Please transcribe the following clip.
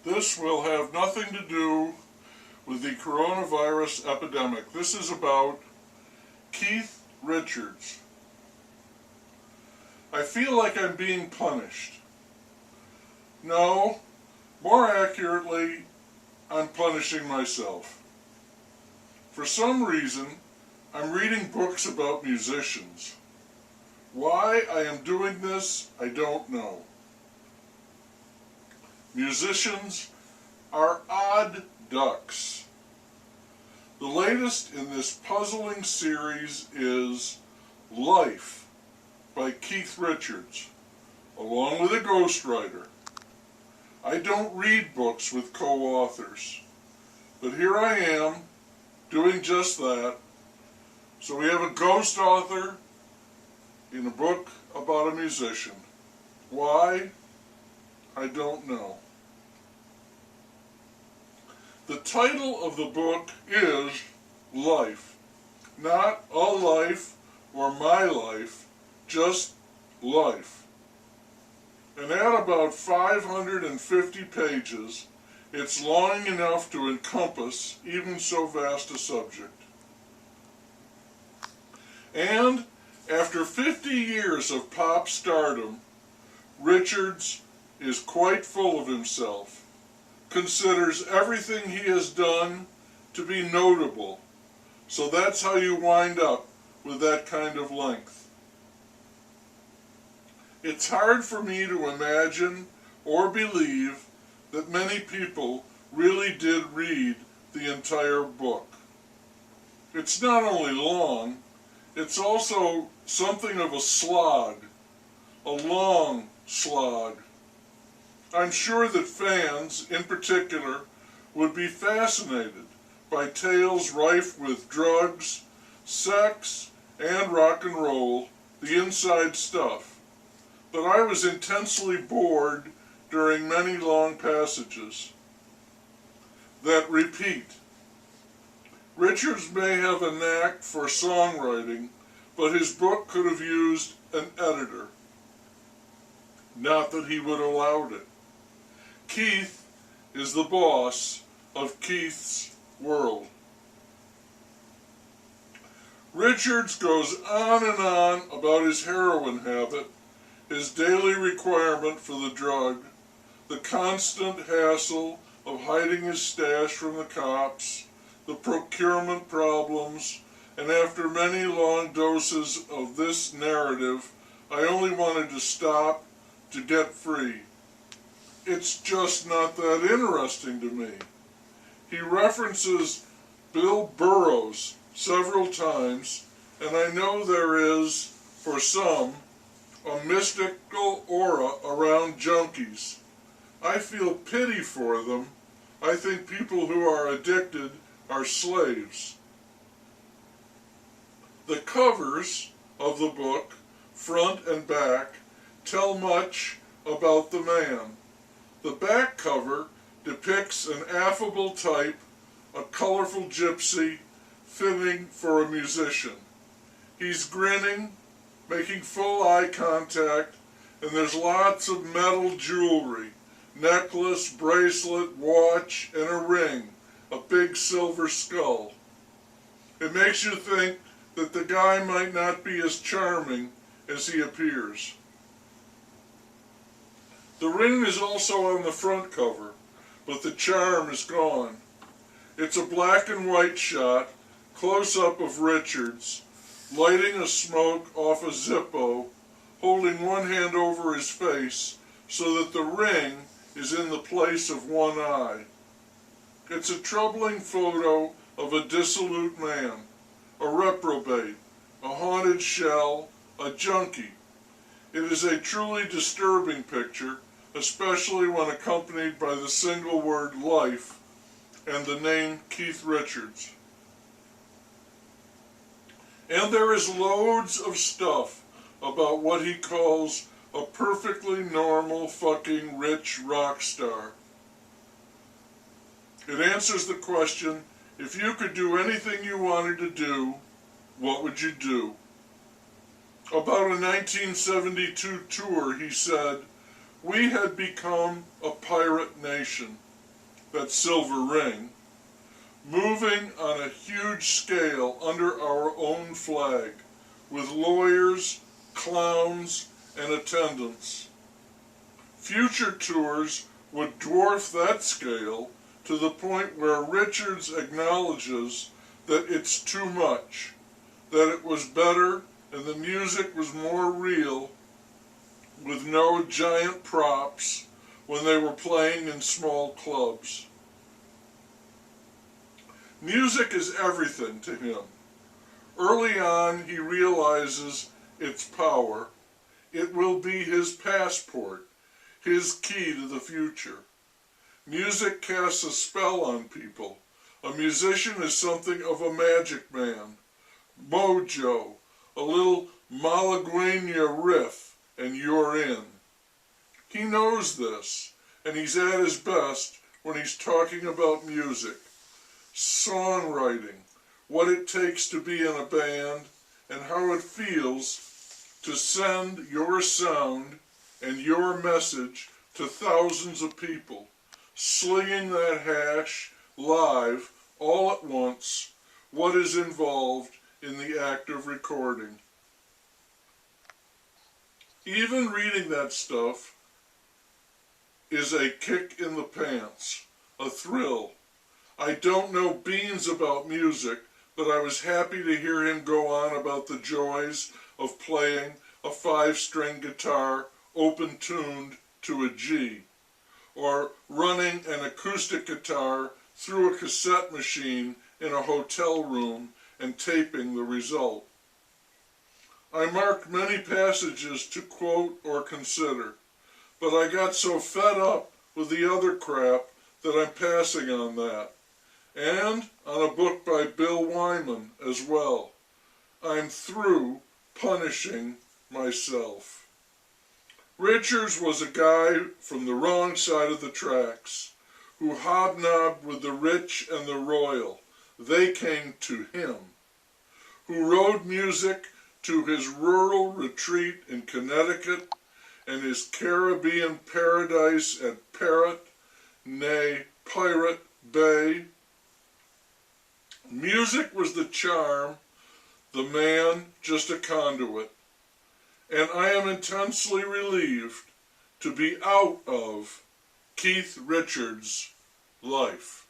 This will have nothing to do with the coronavirus epidemic. This is about Keith Richards. I feel like I'm being punished. No, more accurately, I'm punishing myself. For some reason, I'm reading books about musicians. Why I am doing this, I don't know. Musicians are odd ducks. The latest in this puzzling series is Life by Keith Richards, along with a ghostwriter. I don't read books with co-authors, but here I am doing just that. So we have a ghost author in a book about a musician. Why? I don't know. The title of the book is Life. Not a life or my life, just life. And at about 550 pages, it's long enough to encompass even so vast a subject. And after 50 years of pop stardom, Richards is quite full of himself, considers everything he has done to be notable. So that's how you wind up with that kind of length. It's hard for me to imagine or believe that many people really did read the entire book. It's not only long, it's also something of a slog, a long slog. I'm sure that fans, in particular, would be fascinated by tales rife with drugs, sex, and rock and roll, the inside stuff. But I was intensely bored during many long passages that repeat. Richards may have a knack for songwriting, but his book could have used an editor. Not that he would have allowed it. Keith is the boss of Keith's world. Richards goes on and on about his heroin habit, his daily requirement for the drug, the constant hassle of hiding his stash from the cops, the procurement problems, and after many long doses of this narrative, I only wanted to stop to get free. It's just not that interesting to me. He references Bill Burroughs several times, and I know there is, for some, a mystical aura around junkies. I feel pity for them. I think people who are addicted are slaves. The covers of the book, front and back, tell much about the man. The back cover depicts an affable type, a colorful gypsy, fitting for a musician. He's grinning, making full eye contact, and there's lots of metal jewelry, necklace, bracelet, watch, and a ring, a big silver skull. It makes you think that the guy might not be as charming as he appears. The ring is also on the front cover, but the charm is gone. It's a black and white shot, close-up of Richards, lighting a smoke off a Zippo, holding one hand over his face so that the ring is in the place of one eye. It's a troubling photo of a dissolute man, a reprobate, a haunted shell, a junkie. It is a truly disturbing picture, especially when accompanied by the single word life and the name Keith Richards. And there is loads of stuff about what he calls a perfectly normal fucking rich rock star. It answers the question, if you could do anything you wanted to do, what would you do? About a 1972 tour, he said, "We had become a pirate nation. that silver ring, moving on a huge scale under our own flag, with lawyers, clowns, and attendants. Future tours would dwarf that scale to the point where Richards acknowledges that it's too much, that it was better and the music was more real with no giant props when they were playing in small clubs. Music is everything to him. Early on, he realizes its power. It will be his passport, his key to the future. Music casts a spell on people. A musician is something of a magic man. Mojo, a little Malagueña riff, and you're in. He knows this, and he's at his best when he's talking about music, songwriting, what it takes to be in a band, and how it feels to send your sound and your message to thousands of people, slinging that hash live all at once, what is involved in the act of recording. Even reading that stuff is a kick in the pants, a thrill. I don't know beans about music, but I was happy to hear him go on about the joys of playing a 5-string guitar open-tuned to a G, or running an acoustic guitar through a cassette machine in a hotel room and taping the result. I marked many passages to quote or consider, but I got so fed up with the other crap that I'm passing on that, and on a book by Bill Wyman as well. I'm through punishing myself. Richards was a guy from the wrong side of the tracks, who hobnobbed with the rich and the royal. They came to him. Who rode music to his rural retreat in Connecticut and his Caribbean paradise at Parrot, nay, Pirate Bay. Music was the charm, the man just a conduit, and I am intensely relieved to be out of Keith Richards' life.